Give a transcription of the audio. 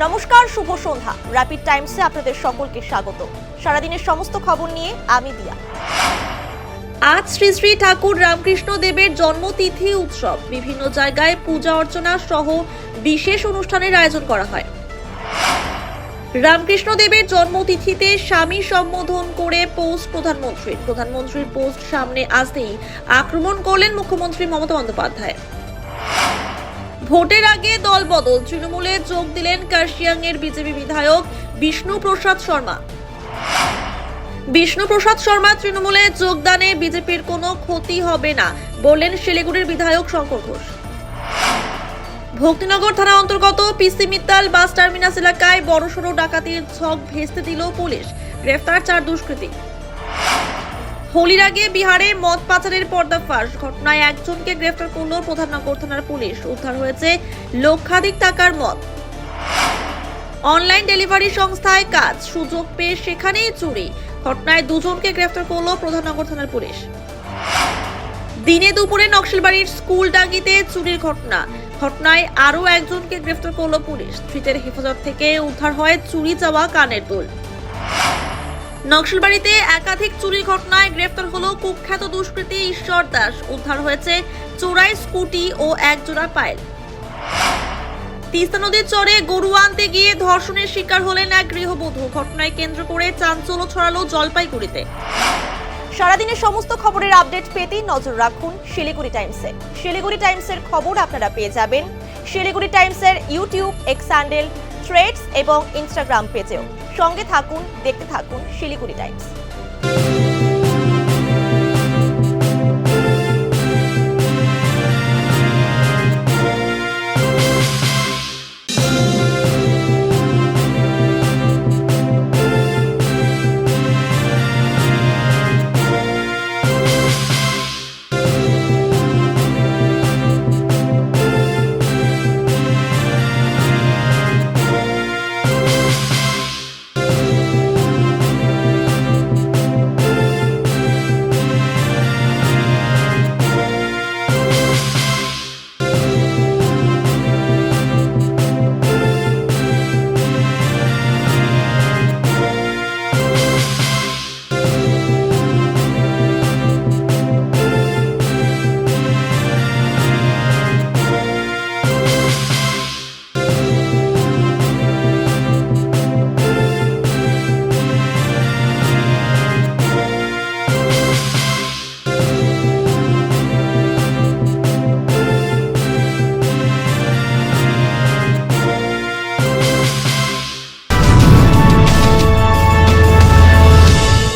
নমস্কার, শুভ সন্ধ্যা। র্যাপিড টাইমসে আপনাদের সকলকে স্বাগত। সারাদিনের সমস্ত খবর নিয়ে আমি দিয়া। আজ শ্রী শ্রী ঠাকুর রামকৃষ্ণ দেবের জন্মতিথি উৎসব। বিভিন্ন জায়গায় পূজা অর্চনা সহ বিশেষ অনুষ্ঠানের আয়োজন করা হয়। রামকৃষ্ণ দেবের জন্মতিথিতে স্বামী সম্বোধন করে পোস্ট প্রধানমন্ত্রীর পোস্ট সামনে আসতেই আক্রমণ করলেন মুখ্যমন্ত্রী মমতা বন্দ্যোপাধ্যায়। ভোটের আগে দলবদল, তৃণমূলে যোগ দিলেন কার্শিয়াংয়ের বিজেপি বিধায়ক বিষ্ণুপ্রসাদ শর্মা। তৃণমূলে যোগদানে বিজেপির কোনো ক্ষতি হবে না বললেন শিলিগুড়ির বিধায়ক শঙ্কর ঘোষ। ভক্তিনগর থানা অন্তর্গত পিসি মিত্তাল বাস টার্মিনাস এলাকায় বড়সড় ডাকাতির ছক ভেস্তে দিল পুলিশ, গ্রেফতার 4 দুষ্কৃতী। হোলির আগে বিহারে মদ পাচারের পর্দাফাঁস, ঘটনায় একজনকে গ্রেফতার করল প্রধাননগর থানার পুলিশ। উদ্ধার হয়েছে লক্ষাধিক টাকার মদ। অনলাইন ডেলিভারি সংস্থায় কাজ, সুযোগ পেয়ে সেখানেই চুরি, ঘটনায় 2 জনকে গ্রেফতার করল প্রধাননগর থানার পুলিশ। দিনে দুপুরে নকশালবাড়ির স্কুলডাঙ্গিতে চুরির ঘটনায় আরও একজনকে গ্রেফতার করল পুলিশ। ধৃতের হেফাজত থেকে উদ্ধার হয় চুরি যাওয়া কানের দুল। নকশালবাড়িতে একাধিক চুরির ঘটনায় গ্রেফতার হলো কুখ্যাত দুষ্কৃতী ঈশ্বর দাস। উদ্ধার হয়েছে চোরাই স্কুটি ও 1 জোড়া পায়েল। তিস্তা নদীর চরে গরু আনতে গিয়ে ধর্ষণের শিকার হলেন এক গৃহবধূ। ঘটনায় কেন্দ্র করে চাঞ্চল্য ছড়ালো জলপাইগুড়িতে। সারাদিনের সমস্ত খবরের আপডেট পেতে নজর রাখুন শিলিগুড়ি টাইমসে। শিলিগুড়ি টাইমসের খবর আপনারা পেয়ে যাবেন শিলিগুড়ি টাইমসের ইউটিউব, এক্স হ্যান্ডেল, থ্রেডস এবং ইনস্টাগ্রাম পেজেও। সঙ্গে থাকুন, দেখতে থাকুন শিলিগুড়ি টাইমস।